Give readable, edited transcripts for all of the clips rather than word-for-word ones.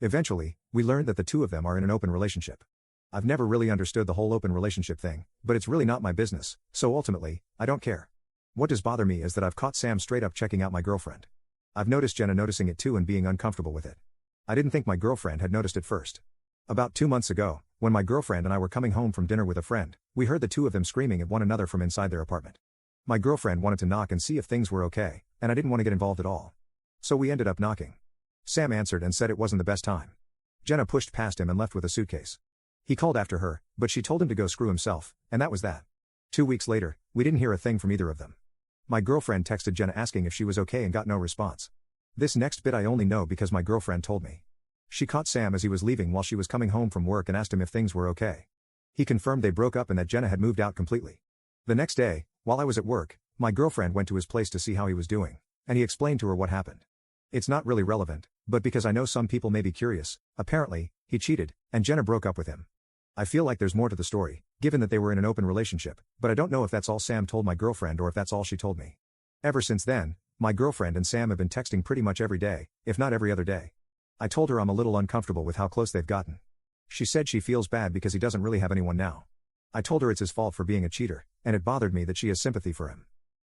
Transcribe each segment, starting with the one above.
Eventually, we learned that the two of them are in an open relationship. I've never really understood the whole open relationship thing, but it's really not my business, so ultimately, I don't care. What does bother me is that I've caught Sam straight up checking out my girlfriend. I've noticed Jenna noticing it too and being uncomfortable with it. I didn't think my girlfriend had noticed it first. About 2 months ago, when my girlfriend and I were coming home from dinner with a friend, we heard the two of them screaming at one another from inside their apartment. My girlfriend wanted to knock and see if things were okay, and I didn't want to get involved at all. So we ended up knocking. Sam answered and said it wasn't the best time. Jenna pushed past him and left with a suitcase. He called after her, but she told him to go screw himself, and that was that. 2 weeks later, we didn't hear a thing from either of them. My girlfriend texted Jenna asking if she was okay and got no response. This next bit I only know because my girlfriend told me. She caught Sam as he was leaving while she was coming home from work and asked him if things were okay. He confirmed they broke up and that Jenna had moved out completely. The next day, while I was at work, my girlfriend went to his place to see how he was doing, and he explained to her what happened. It's not really relevant, but because I know some people may be curious, apparently, he cheated, and Jenna broke up with him. I feel like there's more to the story, given that they were in an open relationship, but I don't know if that's all Sam told my girlfriend or if that's all she told me. Ever since then, my girlfriend and Sam have been texting pretty much every day, if not every other day. I told her I'm a little uncomfortable with how close they've gotten. She said she feels bad because he doesn't really have anyone now. I told her it's his fault for being a cheater, and it bothered me that she has sympathy for him.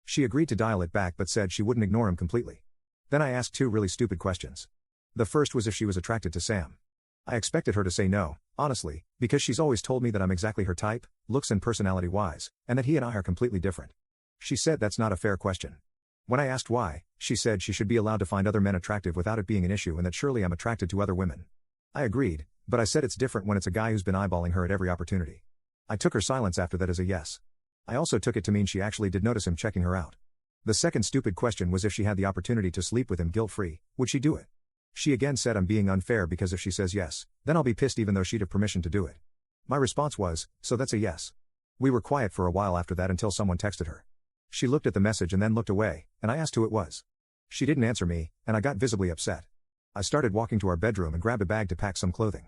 She agreed to dial it back but said she wouldn't ignore him completely. Then I asked 2 really stupid questions. The first was if she was attracted to Sam. I expected her to say no, honestly, because she's always told me that I'm exactly her type, looks and personality-wise, and that he and I are completely different. She said that's not a fair question. When I asked why, she said she should be allowed to find other men attractive without it being an issue and that surely I'm attracted to other women. I agreed, but I said it's different when it's a guy who's been eyeballing her at every opportunity. I took her silence after that as a yes. I also took it to mean she actually did notice him checking her out. The second stupid question was if she had the opportunity to sleep with him guilt-free, would she do it? She again said I'm being unfair because if she says yes, then I'll be pissed even though she'd have permission to do it. My response was, so that's a yes. We were quiet for a while after that until someone texted her. She looked at the message and then looked away, and I asked who it was. She didn't answer me, and I got visibly upset. I started walking to our bedroom and grabbed a bag to pack some clothing.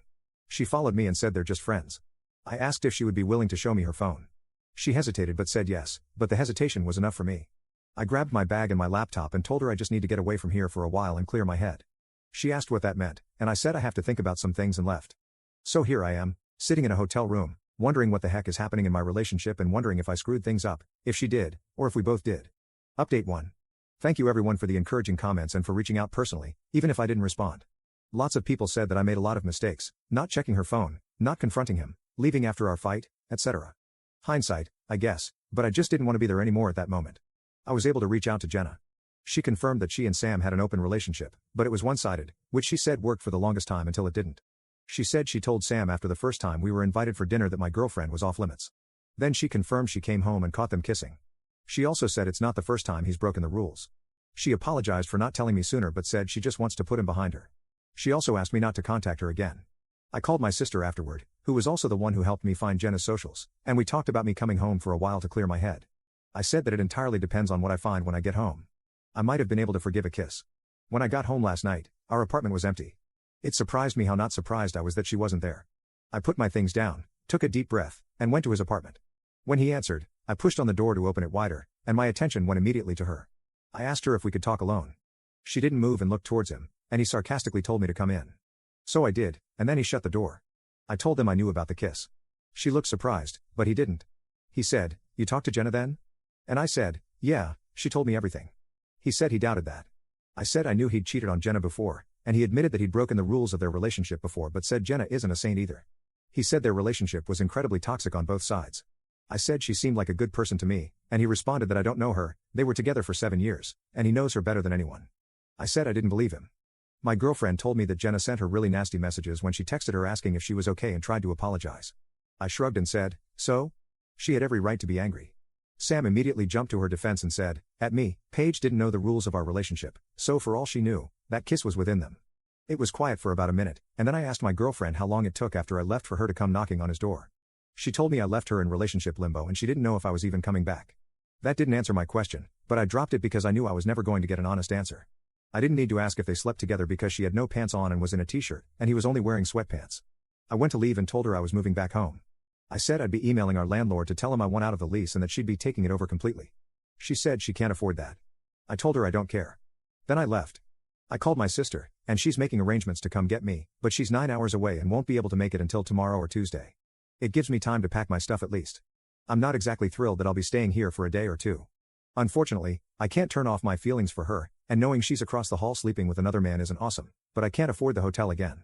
She followed me and said they're just friends. I asked if she would be willing to show me her phone. She hesitated but said yes, but the hesitation was enough for me. I grabbed my bag and my laptop and told her I just need to get away from here for a while and clear my head. She asked what that meant, and I said I have to think about some things and left. So here I am, sitting in a hotel room, wondering what the heck is happening in my relationship and wondering if I screwed things up, if she did, or if we both did. Update 1. Thank you everyone for the encouraging comments and for reaching out personally, even if I didn't respond. Lots of people said that I made a lot of mistakes, not checking her phone, not confronting him, leaving after our fight, etc. Hindsight, I guess, but I just didn't want to be there anymore at that moment. I was able to reach out to Jenna. She confirmed that she and Sam had an open relationship, but it was one-sided, which she said worked for the longest time until it didn't. She said she told Sam after the first time we were invited for dinner that my girlfriend was off limits. Then she confirmed she came home and caught them kissing. She also said it's not the first time he's broken the rules. She apologized for not telling me sooner but said she just wants to put him behind her. She also asked me not to contact her again. I called my sister afterward, who was also the one who helped me find Jenna's socials, and we talked about me coming home for a while to clear my head. I said that it entirely depends on what I find when I get home. I might have been able to forgive a kiss. When I got home last night, our apartment was empty. It surprised me how not surprised I was that she wasn't there. I put my things down, took a deep breath, and went to his apartment. When he answered, I pushed on the door to open it wider, and my attention went immediately to her. I asked her if we could talk alone. She didn't move and looked towards him, and he sarcastically told me to come in. So I did, and then he shut the door. I told them I knew about the kiss. She looked surprised, but he didn't. He said, "You talked to Jenna then?" And I said, "Yeah, she told me everything." He said he doubted that. I said I knew he'd cheated on Jenna before, and he admitted that he'd broken the rules of their relationship before but said Jenna isn't a saint either. He said their relationship was incredibly toxic on both sides. I said she seemed like a good person to me, and he responded that I don't know her, they were together for 7 years, and he knows her better than anyone. I said I didn't believe him. My girlfriend told me that Jenna sent her really nasty messages when she texted her asking if she was okay and tried to apologize. I shrugged and said, "So?" She had every right to be angry. Sam immediately jumped to her defense and said, "At me, Paige didn't know the rules of our relationship, so for all she knew, that kiss was within them." It was quiet for about a minute, and then I asked my girlfriend how long it took after I left for her to come knocking on his door. She told me I left her in relationship limbo and she didn't know if I was even coming back. That didn't answer my question, but I dropped it because I knew I was never going to get an honest answer. I didn't need to ask if they slept together because she had no pants on and was in a t-shirt, and he was only wearing sweatpants. I went to leave and told her I was moving back home. I said I'd be emailing our landlord to tell him I want out of the lease and that she'd be taking it over completely. She said she can't afford that. I told her I don't care. Then I left. I called my sister, and she's making arrangements to come get me, but she's 9 hours away and won't be able to make it until tomorrow or Tuesday. It gives me time to pack my stuff at least. I'm not exactly thrilled that I'll be staying here for a day or two. Unfortunately, I can't turn off my feelings for her, and knowing she's across the hall sleeping with another man isn't awesome, but I can't afford the hotel again.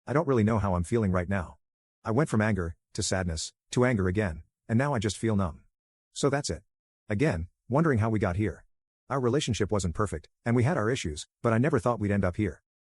I don't really know how I'm feeling right now. I went from anger, to sadness, to anger again, and now I just feel numb. So that's it. Again, wondering how we got here. Our relationship wasn't perfect, and we had our issues, but I never thought we'd end up here.